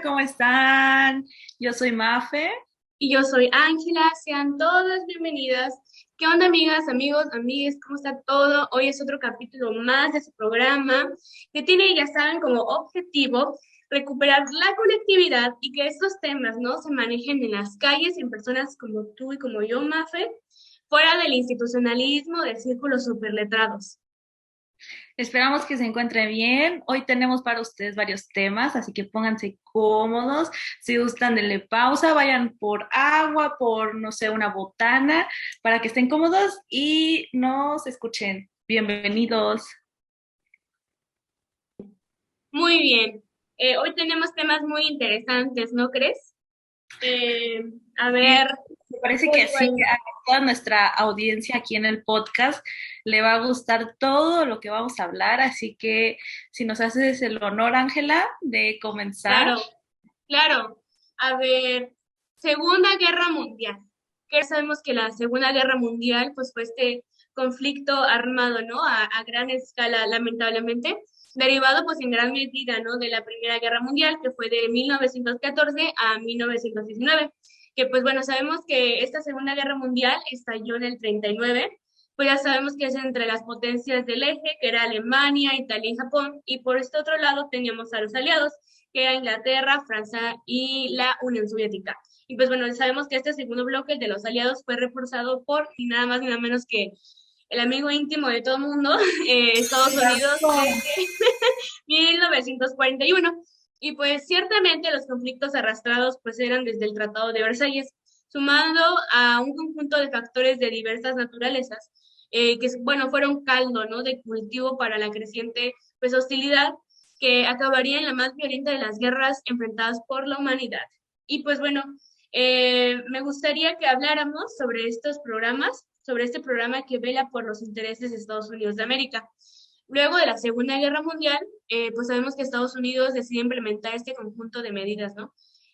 ¿cómo están? Yo soy Mafe. Y yo soy Ángela, sean todas bienvenidas. ¿Qué onda, amigas, amigos, amigues? ¿Cómo está todo? Hoy es otro capítulo más de su programa que tiene, ya saben, como objetivo recuperar la conectividad y que estos temas no se manejen en las calles en personas como tú y como yo, Mafe, fuera del institucionalismo de círculos superletrados. Esperamos que se encuentre bien. Hoy tenemos para ustedes varios temas, así que pónganse cómodos. Si gustan, denle pausa, vayan por agua, por, no sé, una botana, para que estén cómodos y nos escuchen. Bienvenidos. Muy bien. Hoy tenemos temas muy interesantes, ¿no crees? Eh, a Sí, ver, me parece pues que sí, bueno. a toda nuestra audiencia aquí en el podcast le va a gustar todo lo que vamos a hablar, así que si nos haces el honor, Ángela, de comenzar. Claro, claro. A ver, Segunda Guerra Mundial. Que sabemos que la Segunda Guerra Mundial, pues fue este conflicto armado, ¿no? A gran escala, lamentablemente, derivado pues en gran medida, ¿no? De la Primera Guerra Mundial, que fue de 1914 a 1919. Que pues bueno, sabemos que esta Segunda Guerra Mundial estalló en el 39, pues ya sabemos que es entre las potencias del eje, que era Alemania, Italia y Japón, y por este otro lado teníamos a los aliados, que era Inglaterra, Francia y la Unión Soviética. Y pues bueno, sabemos que este segundo bloque, el de los aliados, fue reforzado por ni nada más ni nada menos que el amigo íntimo de todo el mundo, Estados Unidos, desde 1941. Y pues ciertamente los conflictos arrastrados pues eran desde el Tratado de Versalles, sumando a un conjunto de factores de diversas naturalezas, que bueno, fueron caldo, ¿no? De cultivo para la creciente pues hostilidad que acabaría en la más violenta de las guerras enfrentadas por la humanidad. Y pues bueno, me gustaría que habláramos sobre estos programas, sobre este programa que vela por los intereses de Estados Unidos de América. Luego de la Segunda Guerra Mundial, pues sabemos que Estados Unidos decide implementar este conjunto de medidas, ¿no?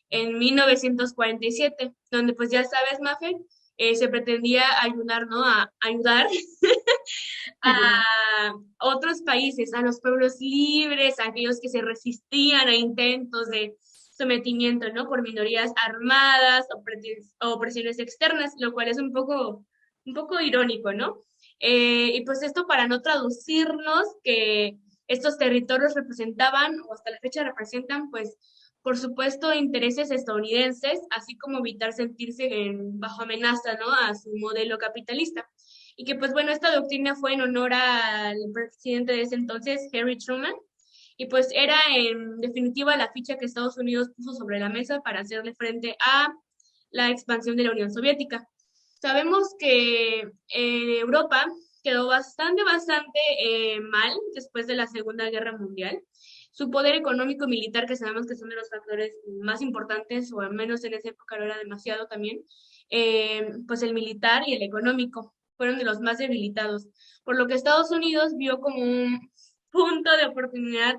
En 1947, donde pues ya sabes, Mafe, se pretendía ayudar, ¿no? A ayudar a otros países, a los pueblos libres, a aquellos que se resistían a intentos de sometimiento, ¿no? Por minorías armadas o presiones externas, lo cual es un poco irónico, ¿no? Y pues esto para no traducirnos que estos territorios representaban, o hasta la fecha representan, pues, por supuesto, intereses estadounidenses, así como evitar sentirse bajo amenaza, ¿no? A su modelo capitalista. Y que pues bueno, esta doctrina fue en honor al presidente de ese entonces, Harry Truman, y pues era en definitiva la ficha que Estados Unidos puso sobre la mesa para hacerle frente a la expansión de la Unión Soviética. Sabemos que Europa quedó bastante mal después de la Segunda Guerra Mundial. Su poder económico y militar, que sabemos que son de los factores más importantes, o al menos en esa época lo era demasiado también, pues el militar y el económico fueron de los más debilitados, por lo que Estados Unidos vio como un punto de oportunidad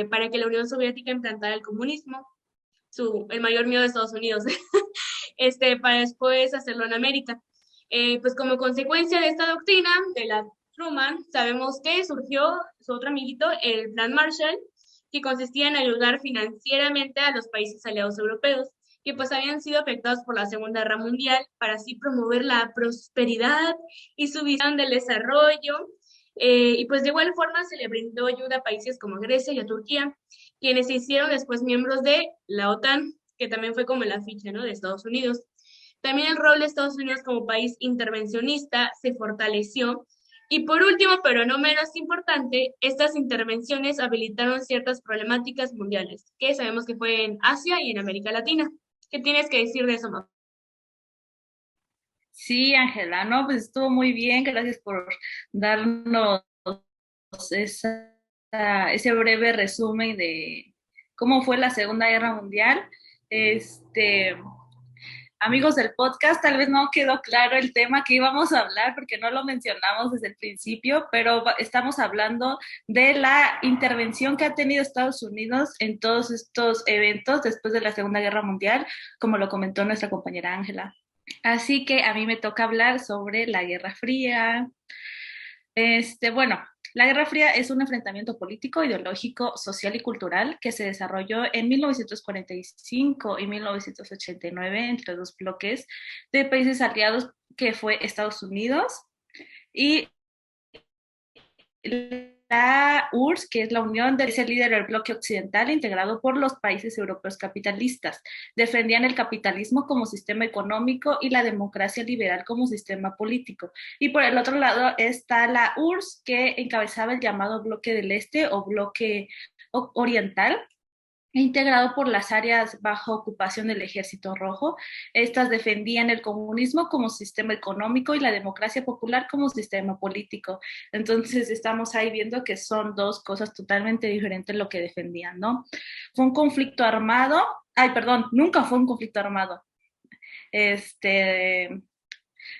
para que la Unión Soviética implantara el comunismo, el mayor miedo de Estados Unidos, para después hacerlo en América. Pues como consecuencia de esta doctrina, de la Truman, sabemos que surgió su otro amiguito, el Plan Marshall, que consistía en ayudar financieramente a los países aliados europeos, que pues habían sido afectados por la Segunda Guerra Mundial, para así promover la prosperidad y su visión del desarrollo. Y pues de igual forma se le brindó ayuda a países como Grecia y a Turquía, quienes se hicieron después miembros de la OTAN, que también fue como la ficha, ¿no? De Estados Unidos. También el rol de Estados Unidos como país intervencionista se fortaleció. Y por último, pero no menos importante, estas intervenciones habilitaron ciertas problemáticas mundiales, que sabemos que fue en Asia y en América Latina. ¿Qué tienes que decir de eso, Mau? Sí, Ángela, no, pues estuvo muy bien, gracias por darnos ese breve resumen de cómo fue la Segunda Guerra Mundial. Este, Amigos del podcast, tal vez no quedó claro el tema que íbamos a hablar porque no lo mencionamos desde el principio, pero estamos hablando de la intervención que ha tenido Estados Unidos en todos estos eventos después de la Segunda Guerra Mundial, como lo comentó nuestra compañera Ángela. Así que a mí me toca hablar sobre la Guerra Fría. Bueno, La Guerra Fría es un enfrentamiento político, ideológico, social y cultural que se desarrolló en 1945 y 1989 entre dos bloques de países aliados que fue Estados Unidos y la URSS, que es la Unión es el líder del bloque occidental integrado por los países europeos capitalistas. Defendían el capitalismo como sistema económico y la democracia liberal como sistema político. Y por el otro lado está la URSS, que encabezaba el llamado bloque del Este o bloque oriental, integrado por las áreas bajo ocupación del Ejército Rojo. Estas defendían el comunismo como sistema económico y la democracia popular como sistema político. Entonces estamos ahí viendo que son dos cosas totalmente diferentes lo que defendían, ¿no? Fue un conflicto armado, perdón, nunca fue un conflicto armado. Este,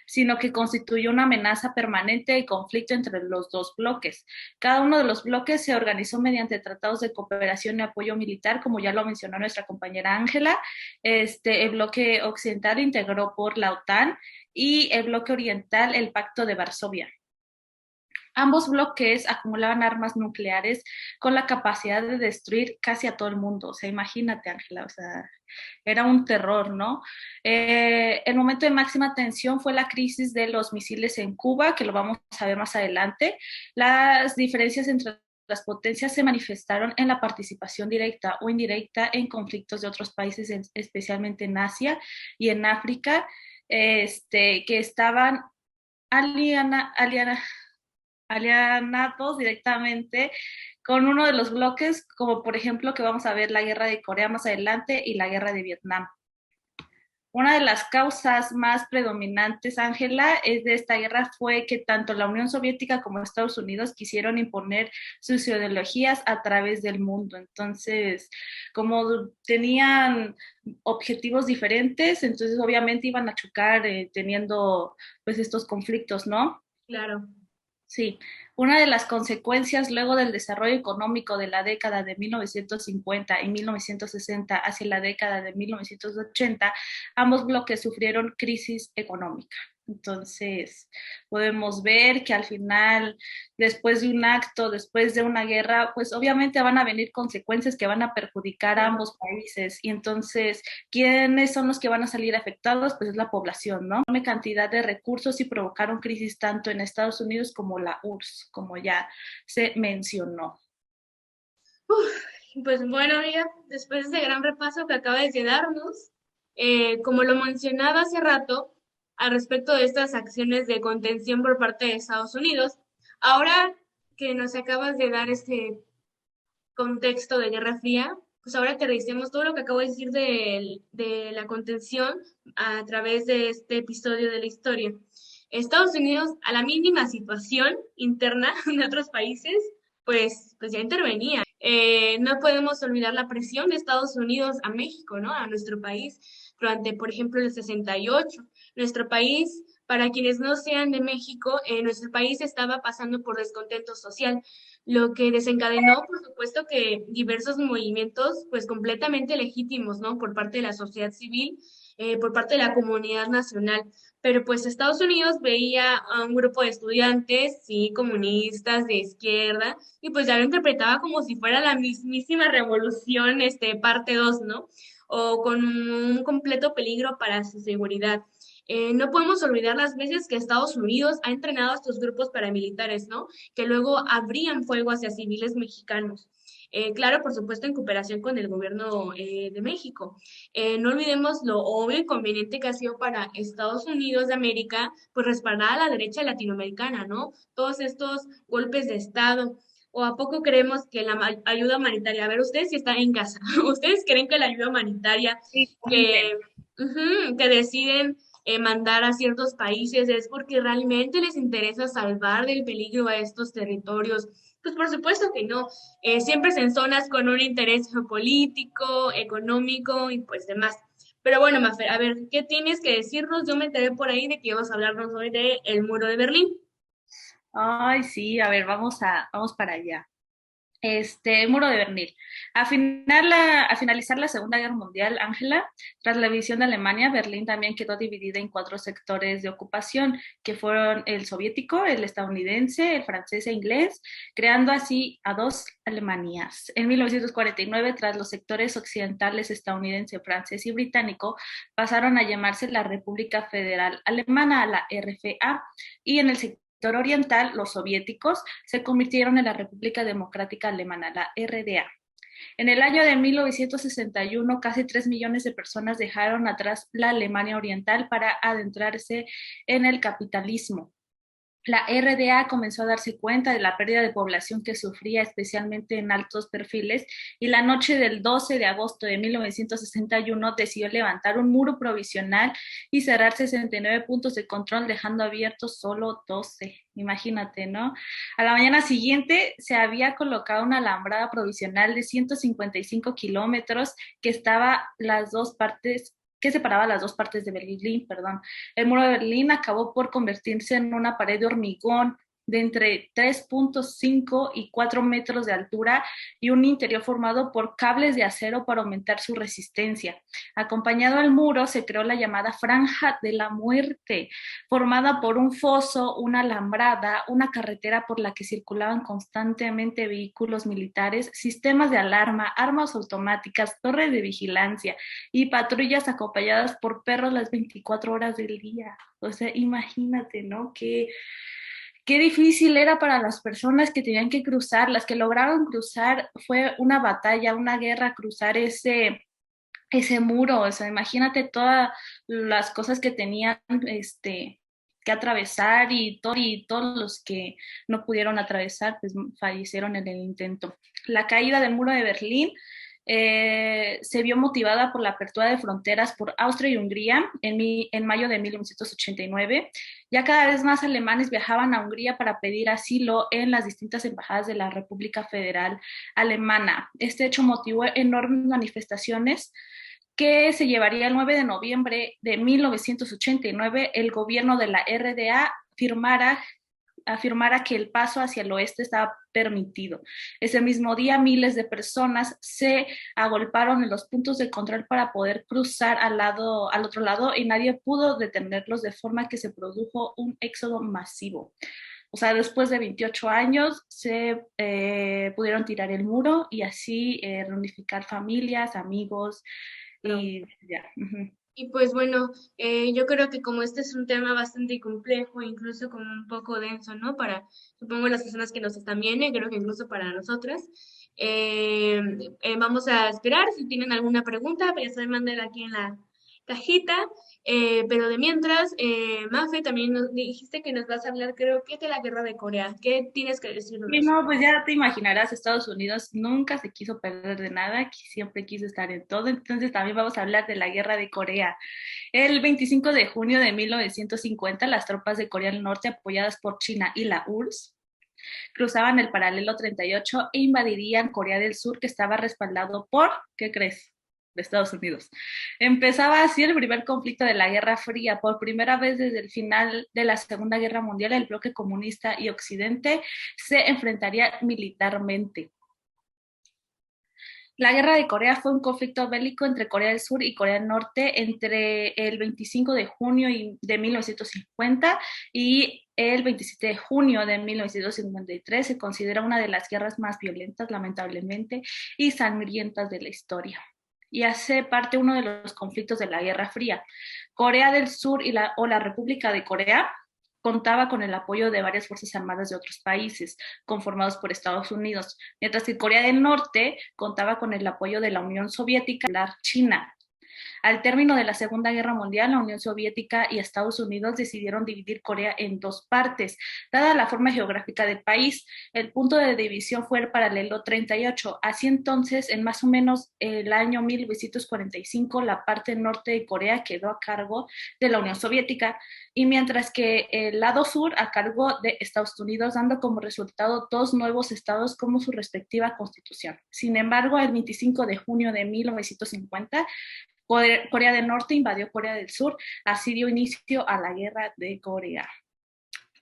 sino que constituyó una amenaza permanente y conflicto entre los dos bloques. Cada uno de los bloques se organizó mediante tratados de cooperación y apoyo militar, como ya lo mencionó nuestra compañera Ángela. El bloque occidental integró por la OTAN y el bloque oriental el Pacto de Varsovia. Ambos bloques acumulaban armas nucleares con la capacidad de destruir casi a todo el mundo. O sea, imagínate, Ángela, o sea, era un terror, ¿no? El momento de máxima tensión fue la crisis de los misiles en Cuba, que lo vamos a ver más adelante. Las diferencias entre las potencias se manifestaron en la participación directa o indirecta en conflictos de otros países, especialmente en Asia y en África, que estaban alianados directamente con uno de los bloques, como por ejemplo que vamos a ver la guerra de Corea más adelante y la guerra de Vietnam. Una de las causas más predominantes, Ángela, es de esta guerra fue que tanto la Unión Soviética como Estados Unidos quisieron imponer sus ideologías a través del mundo. Entonces, como tenían objetivos diferentes, entonces obviamente iban a chocar teniendo pues estos conflictos, ¿no? Claro. Sí, una de las consecuencias luego del desarrollo económico de la década de 1950 y 1960 hacia la década de 1980, ambos bloques sufrieron crisis económica. Entonces, podemos ver que al final, después de un acto, después de una guerra, pues obviamente van a venir consecuencias que van a perjudicar a ambos países. Y entonces, ¿quiénes son los que van a salir afectados? Pues es la población, ¿no? Una cantidad de recursos y provocaron crisis tanto en Estados Unidos como la URSS, como ya se mencionó. Pues bueno, amiga, después de ese gran repaso que acabas de darnos, como lo mencionaba hace rato, al respecto de estas acciones de contención por parte de Estados Unidos, ahora que nos acabas de dar este contexto de Guerra Fría, pues ahora que revisemos todo lo que acabo de decir de la contención a través de este episodio de la historia. Estados Unidos, a la mínima situación interna de otros países, pues ya intervenía. No podemos olvidar la presión de Estados Unidos a México, ¿no? A nuestro país, durante, por ejemplo, el 68. Nuestro país, para quienes no sean de México, nuestro país estaba pasando por descontento social, lo que desencadenó, por supuesto, que diversos movimientos, pues completamente legítimos, ¿no? Por parte de la sociedad civil, por parte de la comunidad nacional. Pero pues Estados Unidos veía a un grupo de estudiantes, sí, comunistas de izquierda, y pues ya lo interpretaba como si fuera la mismísima revolución, parte 2, ¿no? O con un completo peligro para su seguridad. No podemos olvidar las veces que Estados Unidos ha entrenado a estos grupos paramilitares, ¿no? Que luego abrían fuego hacia civiles mexicanos. Claro, por supuesto, en cooperación con el gobierno de México. No olvidemos lo obvio y conveniente que ha sido para Estados Unidos de América, pues respaldar a la derecha latinoamericana, ¿no? Todos estos golpes de Estado. ¿O a poco creemos que la ayuda humanitaria? A ver, ustedes si están en casa, ¿ustedes creen que la ayuda humanitaria Sí, que, que deciden mandar a ciertos países es porque realmente les interesa salvar del peligro a estos territorios? Pues por supuesto que no. Siempre es en zonas con un interés geopolítico, económico y pues demás. Pero bueno, Mafer, a ver, ¿qué tienes que decirnos? Yo me enteré por ahí de que ibas a hablarnos hoy de el muro de Berlín. Ay, sí, a ver, vamos para allá. El muro de Berlín. A finalizar la Segunda Guerra Mundial, Ángela, tras la división de Alemania, Berlín también quedó dividida en cuatro sectores de ocupación, que fueron el soviético, el estadounidense, el francés e inglés, creando así a dos Alemanias. En 1949, tras los sectores occidentales estadounidense, francés y británico, pasaron a llamarse la República Federal Alemana, la RFA, y en el sector oriental, los soviéticos se convirtieron en la República Democrática Alemana, la RDA. En el año de 1961, casi 3 millones de personas dejaron atrás la Alemania Oriental para adentrarse en el capitalismo. La RDA comenzó a darse cuenta de la pérdida de población que sufría, especialmente en altos perfiles, y la noche del 12 de agosto de 1961 decidió levantar un muro provisional y cerrar 69 puntos de control, dejando abiertos solo 12. Imagínate, ¿no? A la mañana siguiente se había colocado una alambrada provisional de 155 kilómetros que separaba las dos partes de Berlín, perdón. El muro de Berlín acabó por convertirse en una pared de hormigón de entre 3.5 y 4 metros de altura y un interior formado por cables de acero para aumentar su resistencia. Acompañado al muro se creó la llamada Franja de la Muerte, formada por un foso, una alambrada, una carretera por la que circulaban constantemente vehículos militares, sistemas de alarma, armas automáticas, torres de vigilancia y patrullas acompañadas por perros las 24 horas del día. O sea, imagínate, ¿no? Qué difícil era para las personas que tenían que cruzar, las que lograron cruzar, fue una batalla, una guerra cruzar ese muro. O sea, imagínate todas las cosas que tenían que atravesar y todos los que no pudieron atravesar, pues fallecieron en el intento. La caída del muro de Berlín se vio motivada por la apertura de fronteras por Austria y Hungría en mayo de 1989. Ya cada vez más alemanes viajaban a Hungría para pedir asilo en las distintas embajadas de la República Federal Alemana. Este hecho motivó enormes manifestaciones que se llevaría el 9 de noviembre de 1989. El gobierno de la RDA afirmara que el paso hacia el oeste estaba permitido. Ese mismo día, miles de personas se agolparon en los puntos de control para poder cruzar al otro lado, y nadie pudo detenerlos, de forma que se produjo un éxodo masivo. O sea, después de 28 años se pudieron tirar el muro y así reunificar familias, amigos y ya. Y pues bueno, yo creo que como este es un tema bastante complejo, incluso como un poco denso, ¿no? Para, supongo, las personas que nos están viendo, y creo que incluso para nosotras. Eh, Vamos a esperar, si tienen alguna pregunta, pues ya saben, mándenla aquí en la cajita. Pero de mientras, Mafe, también nos dijiste que nos vas a hablar, creo que de la guerra de Corea. ¿Qué tienes que Y decirnos? no, pues ya te imaginarás, Estados Unidos nunca se quiso perder de nada, que siempre quiso estar en todo. Entonces también vamos a hablar de la guerra de Corea. El 25 de junio de 1950, las tropas de Corea del Norte, apoyadas por China y la URSS, cruzaban el paralelo 38 e invadirían Corea del Sur, que estaba respaldado por, ¿qué crees? De Estados Unidos. Empezaba así el primer conflicto de la Guerra Fría. Por primera vez desde el final de la Segunda Guerra Mundial, el bloque comunista y Occidente se enfrentaría militarmente. La Guerra de Corea fue un conflicto bélico entre Corea del Sur y Corea del Norte entre el 25 de junio de 1950 y el 27 de junio de 1953. Se considera una de las guerras más violentas, lamentablemente, y sangrientas de la historia, y hace parte uno de los conflictos de la Guerra Fría. Corea del Sur o la República de Corea contaba con el apoyo de varias fuerzas armadas de otros países, conformados por Estados Unidos, mientras que Corea del Norte contaba con el apoyo de la Unión Soviética y la China. Al término de la Segunda Guerra Mundial, la Unión Soviética y Estados Unidos decidieron dividir Corea en dos partes. Dada la forma geográfica del país, el punto de división fue el paralelo 38. Así entonces, en más o menos el año 1945, la parte norte de Corea quedó a cargo de la Unión Soviética, y mientras que el lado sur a cargo de Estados Unidos, dando como resultado dos nuevos estados como su respectiva constitución. Sin embargo, el 25 de junio de 1950, Corea del Norte invadió Corea del Sur, así dio inicio a la Guerra de Corea.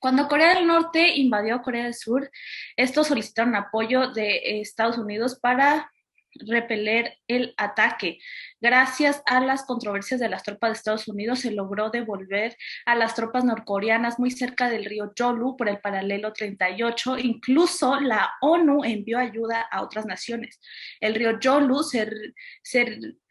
Cuando Corea del Norte invadió Corea del Sur, estos solicitaron apoyo de Estados Unidos para repeler el ataque. Gracias a las controversias de las tropas de Estados Unidos, se logró devolver a las tropas norcoreanas muy cerca del río Yolu por el paralelo 38. Incluso la ONU envió ayuda a otras naciones. El río Yolu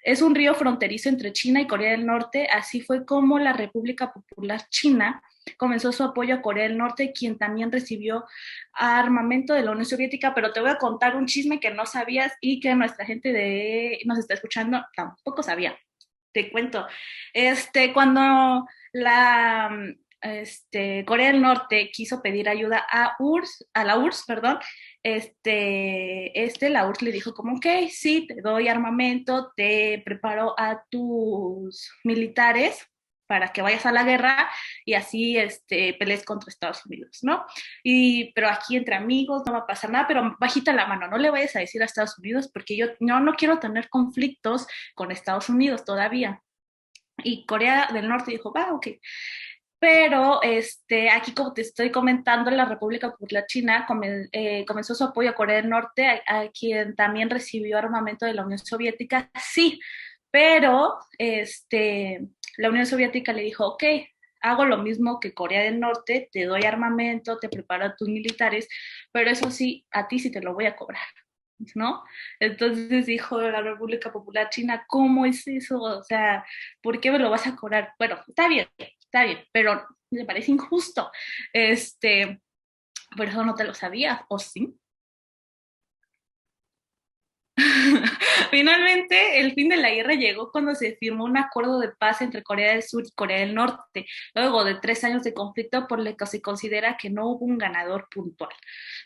es un río fronterizo entre China y Corea del Norte. Así fue como la República Popular China comenzó su apoyo a Corea del Norte, quien también recibió armamento de la Unión Soviética. Pero te voy a contar un chisme que no sabías y que nuestra gente nos está escuchando tampoco sabía. Te cuento. Cuando Corea del Norte quiso pedir ayuda a la URSS, perdón, la URSS le dijo como, ok, sí, te doy armamento, te preparo a tus militares para que vayas a la guerra y así pelees contra Estados Unidos, ¿no? Pero aquí entre amigos no va a pasar nada, pero bajita la mano, no le vayas a decir a Estados Unidos porque yo no quiero tener conflictos con Estados Unidos todavía. Y Corea del Norte dijo, va, ok. Pero aquí, como te estoy comentando, la República Popular China comenzó su apoyo a Corea del Norte, a quien también recibió armamento de la Unión Soviética, sí, pero la Unión Soviética le dijo, ok, hago lo mismo que Corea del Norte, te doy armamento, te preparo a tus militares, pero eso sí, a ti sí te lo voy a cobrar, ¿no? Entonces dijo la República Popular China, ¿cómo es eso? O sea, ¿por qué me lo vas a cobrar? Bueno, está bien, pero me parece injusto. Por eso no te lo sabías, ¿o sí? Finalmente, el fin de la guerra llegó cuando se firmó un acuerdo de paz entre Corea del Sur y Corea del Norte, luego de 3 años de conflicto por lo que se considera que no hubo un ganador puntual.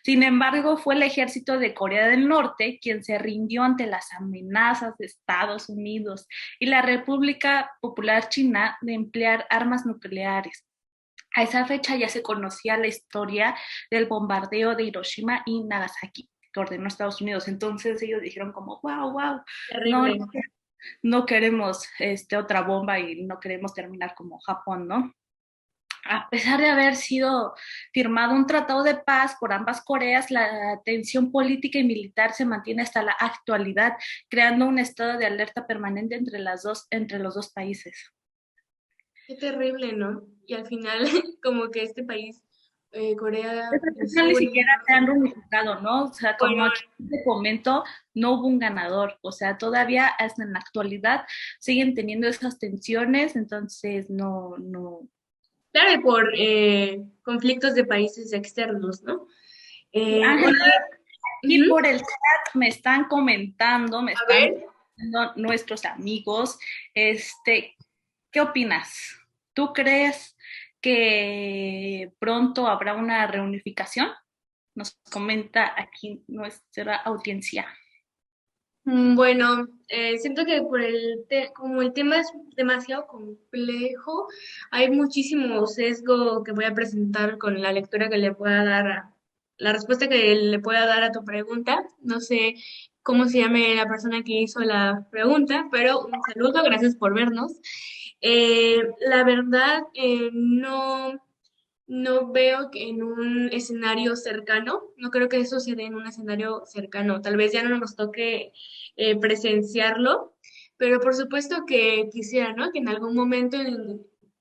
Sin embargo, fue el ejército de Corea del Norte quien se rindió ante las amenazas de Estados Unidos y la República Popular China de emplear armas nucleares. A esa fecha ya se conocía la historia del bombardeo de Hiroshima y Nagasaki que ordenó Estados Unidos. Entonces ellos dijeron como, wow, no, Terrible. no queremos otra bomba y no queremos terminar como Japón, ¿no? A pesar de haber sido firmado un tratado de paz por ambas Coreas, la tensión política y militar se mantiene hasta la actualidad, creando un estado de alerta permanente entre los dos países. Qué terrible, ¿no? Y al final, como que este país, Corea del No, ni Sur y siquiera se han Norte, reunificado, ¿no? O sea, como bueno, aquí te comento, no hubo un ganador. O sea, todavía hasta en la actualidad siguen teniendo esas tensiones, entonces no. claro, y por conflictos de países externos, ¿no? Ángela, Oye, aquí ujú, por el chat me están comentando, me a están ver, comentando nuestros amigos, ¿qué opinas? ¿Tú crees que pronto habrá una reunificación? Nos comenta aquí nuestra audiencia. bueno, siento que como el tema es demasiado complejo, hay muchísimo sesgo que voy a presentar con la lectura que le pueda dar la respuesta que le pueda dar a tu pregunta. No sé cómo se llame la persona que hizo la pregunta, pero un saludo, gracias por vernos. La verdad, no veo que en un escenario cercano, no creo que eso se dé en un escenario cercano, tal vez ya no nos toque presenciarlo, pero por supuesto que quisiera, ¿no? Que en algún momento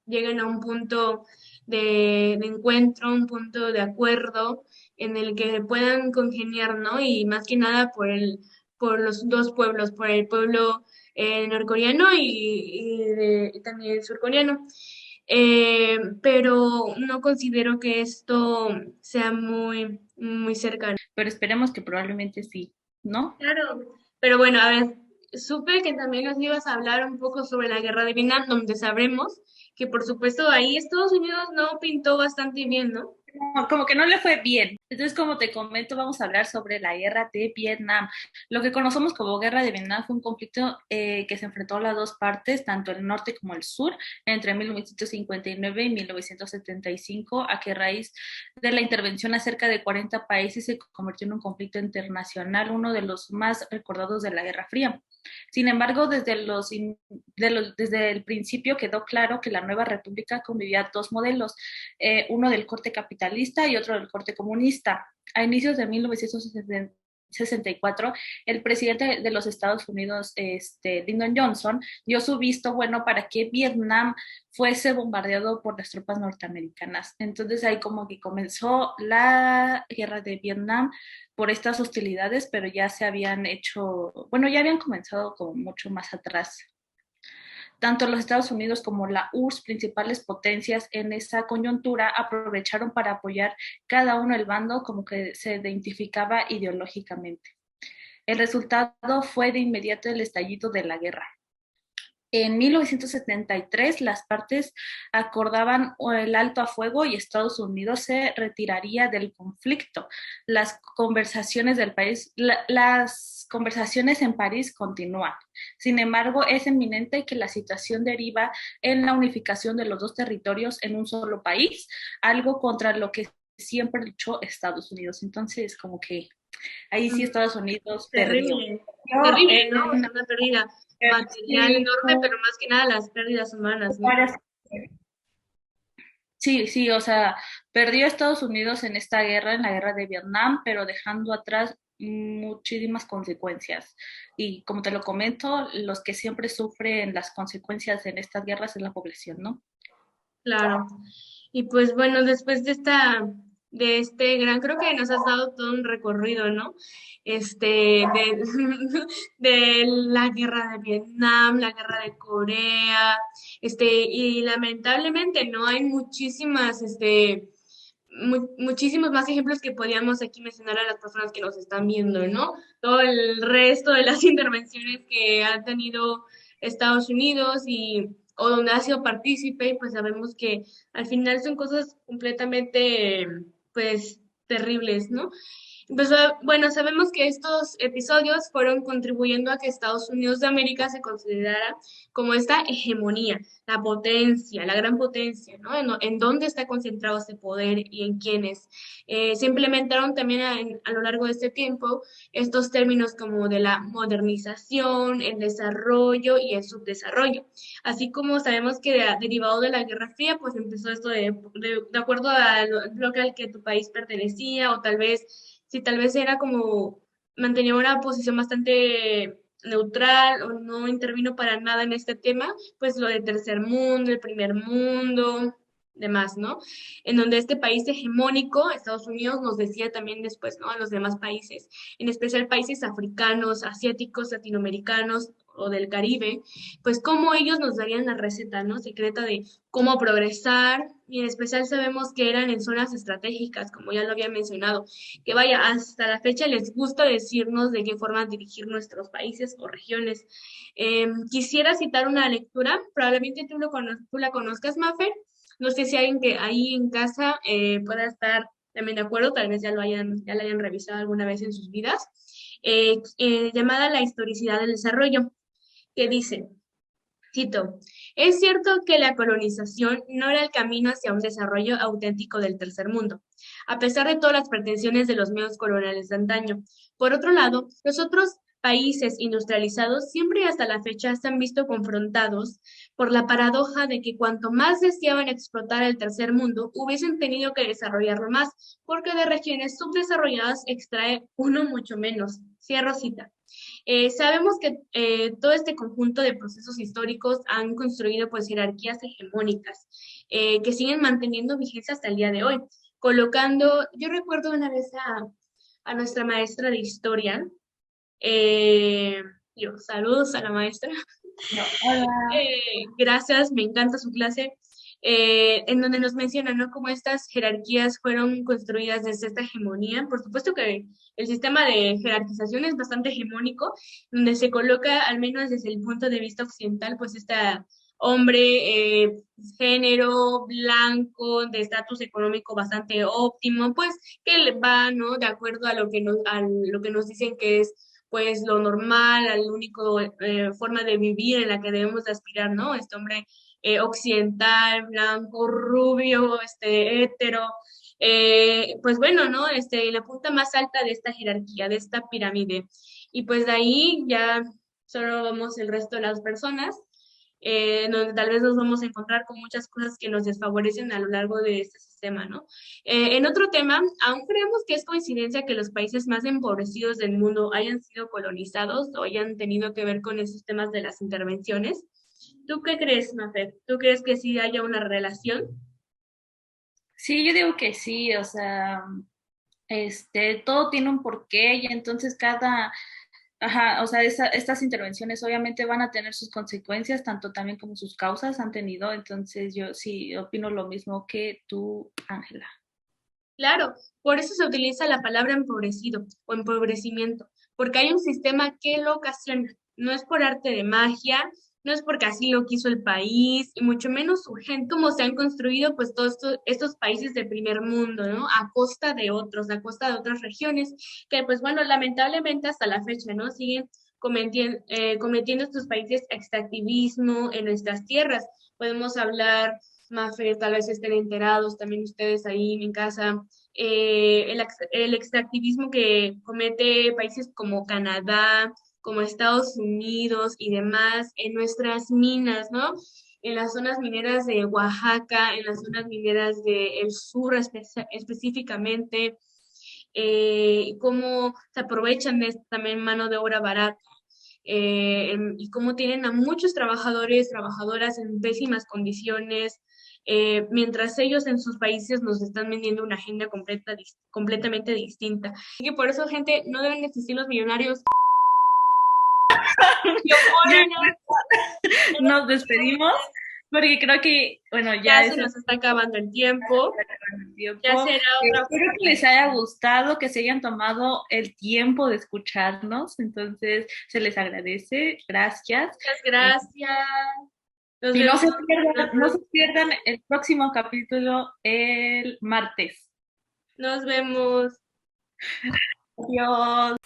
lleguen a un punto de encuentro, un punto de acuerdo en el que puedan congeniar, ¿no? Y más que nada por los dos pueblos, por el pueblo norcoreano y también surcoreano. Pero no considero que esto sea muy cercano. Pero esperemos que probablemente sí, ¿no? Claro, pero bueno, a ver, supe que también nos ibas a hablar un poco sobre la guerra de Vietnam, donde sabremos que por supuesto ahí Estados Unidos no pintó bastante bien, ¿no? como que no le fue bien. Entonces, como te comento, vamos a hablar sobre la guerra de Vietnam. Lo que conocemos como guerra de Vietnam fue un conflicto que se enfrentó a las dos partes, tanto el norte como el sur, entre 1959 y 1975, a que raíz de la intervención a cerca de 40 países se convirtió en un conflicto internacional, uno de los más recordados de la Guerra Fría. Sin embargo, desde el principio quedó claro que la nueva república convivía dos modelos, uno del corte capitalista y otro del corte comunista. A inicios de 1964, el presidente de los Estados Unidos, Lyndon Johnson, dio su visto bueno para que Vietnam fuese bombardeado por las tropas norteamericanas. Entonces ahí como que comenzó la guerra de Vietnam por estas hostilidades, pero ya se habían hecho, bueno, ya habían comenzado como mucho más atrás. Tanto los Estados Unidos como la URSS, principales potencias en esa coyuntura, aprovecharon para apoyar cada uno el bando como que se identificaba ideológicamente. El resultado fue de inmediato el estallido de la guerra. En 1973, las partes acordaban el alto a fuego y Estados Unidos se retiraría del conflicto. Las conversaciones en París continúan. Sin embargo, es eminente que la situación deriva en la unificación de los dos territorios en un solo país, algo contra lo que siempre luchó Estados Unidos. Entonces, como que ahí sí Estados Unidos perdió. Terrible, Yo, terrible, ¿no? O sea, una pérdida material sí, enorme, pero más que nada las pérdidas humanas, ¿no? sí, sí, o sea, perdió Estados Unidos en esta guerra, en la guerra de Vietnam, pero dejando atrás muchísimas consecuencias. Y como te lo comento, los que siempre sufren las consecuencias en estas guerras es la población, ¿no? Claro. Y pues bueno, después de este gran, creo que nos has dado todo un recorrido, ¿no? De, de la guerra de Vietnam, la guerra de Corea, y lamentablemente no hay muchísimos más ejemplos que podíamos aquí mencionar a las personas que nos están viendo, ¿no? Todo el resto de las intervenciones que ha tenido Estados Unidos y o donde ha sido partícipe, y pues sabemos que al final son cosas completamente, pues, terribles, ¿no? Pues bueno, sabemos que estos episodios fueron contribuyendo a que Estados Unidos de América se considerara como esta hegemonía, la potencia, la gran potencia, ¿no? En dónde está concentrado ese poder y en quiénes. Se implementaron también a lo largo de este tiempo estos términos como de la modernización, el desarrollo y el subdesarrollo. Así como sabemos que derivado de la Guerra Fría, pues empezó esto de acuerdo al bloque al que tu país pertenecía, o tal vez, si tal vez era como, mantenía una posición bastante neutral o no intervino para nada en este tema, pues lo de tercer mundo, el primer mundo, demás, ¿no? En donde este país hegemónico, Estados Unidos, nos decía también después, ¿no? A los demás países, en especial países africanos, asiáticos, latinoamericanos o del Caribe, pues cómo ellos nos darían la receta, ¿no? Secreta de cómo progresar, y en especial sabemos que eran en zonas estratégicas, como ya lo había mencionado, que vaya, hasta la fecha les gusta decirnos de qué forma dirigir nuestros países o regiones. Quisiera citar una lectura, probablemente tú la conozcas, Mafer, no sé si alguien que ahí en casa pueda estar también de acuerdo, tal vez ya la hayan revisado alguna vez en sus vidas, llamada La historicidad del desarrollo, que dice, cito, es cierto que la colonización no era el camino hacia un desarrollo auténtico del tercer mundo, a pesar de todas las pretensiones de los medios coloniales de antaño. Por otro lado, los otros países industrializados siempre y hasta la fecha se han visto confrontados por la paradoja de que cuanto más deseaban explotar el tercer mundo, hubiesen tenido que desarrollarlo más, porque de regiones subdesarrolladas extrae uno mucho menos. Cierro cita. Sabemos que todo este conjunto de procesos históricos han construido pues jerarquías hegemónicas que siguen manteniendo vigencia hasta el día de hoy, colocando, yo recuerdo una vez a nuestra maestra de historia, eh, saludos a la maestra, No, hola. gracias, me encanta su clase, en donde nos menciona, ¿no? Cómo estas jerarquías fueron construidas desde esta hegemonía. Por supuesto que el sistema de jerarquización es bastante hegemónico, donde se coloca, al menos desde el punto de vista occidental, pues esta hombre, género, blanco, de estatus económico bastante óptimo, pues que le va, ¿no? De acuerdo a lo que nos dicen que es pues lo normal, al único forma de vivir en la que debemos de aspirar, ¿no? Este hombre occidental, blanco, rubio, hétero, pues bueno, ¿no? En la punta más alta de esta jerarquía, de esta pirámide. Y pues de ahí ya solo vamos el resto de las personas, donde tal vez nos vamos a encontrar con muchas cosas que nos desfavorecen a lo largo de este sistema, ¿no? En otro tema, aún creemos que es coincidencia que los países más empobrecidos del mundo hayan sido colonizados o hayan tenido que ver con esos temas de las intervenciones. ¿Tú qué crees, Mafer? ¿Tú crees que sí haya una relación? Sí, yo digo que sí, o sea, todo tiene un porqué y entonces ajá, o sea, estas intervenciones obviamente van a tener sus consecuencias, tanto también como sus causas han tenido, entonces yo sí opino lo mismo que tú, Ángela. Claro, por eso se utiliza la palabra empobrecido o empobrecimiento, porque hay un sistema que lo ocasiona. No es por arte de magia, no es porque así lo quiso el país, y mucho menos su gente, como se han construido pues todos estos países de primer mundo, ¿no? A costa de otros, a costa de otras regiones, que pues bueno, lamentablemente hasta la fecha, ¿no? Siguen cometiendo estos países extractivismo en nuestras tierras. Podemos hablar Mafer, tal vez estén enterados también ustedes ahí en casa, el extractivismo que comete países como Canadá, como Estados Unidos y demás en nuestras minas, ¿no? En las zonas mineras de Oaxaca, en las zonas mineras del sur específicamente, cómo se aprovechan de esta también mano de obra barata y cómo tienen a muchos trabajadores, trabajadoras en pésimas condiciones, mientras ellos en sus países nos están vendiendo una agenda completamente distinta. Así que por eso, gente, no deben existir los millonarios. Yo Ya por no, nos despedimos porque creo que, bueno, ya ya se es nos está acabando el tiempo, el ya tiempo. será otra Espero que les haya gustado, que se hayan tomado el tiempo de escucharnos, entonces se les agradece, gracias. Muchas gracias. Nos Y no vemos se en la pierdan, no se próxima. pierdan el próximo capítulo el martes. Nos vemos. Adiós.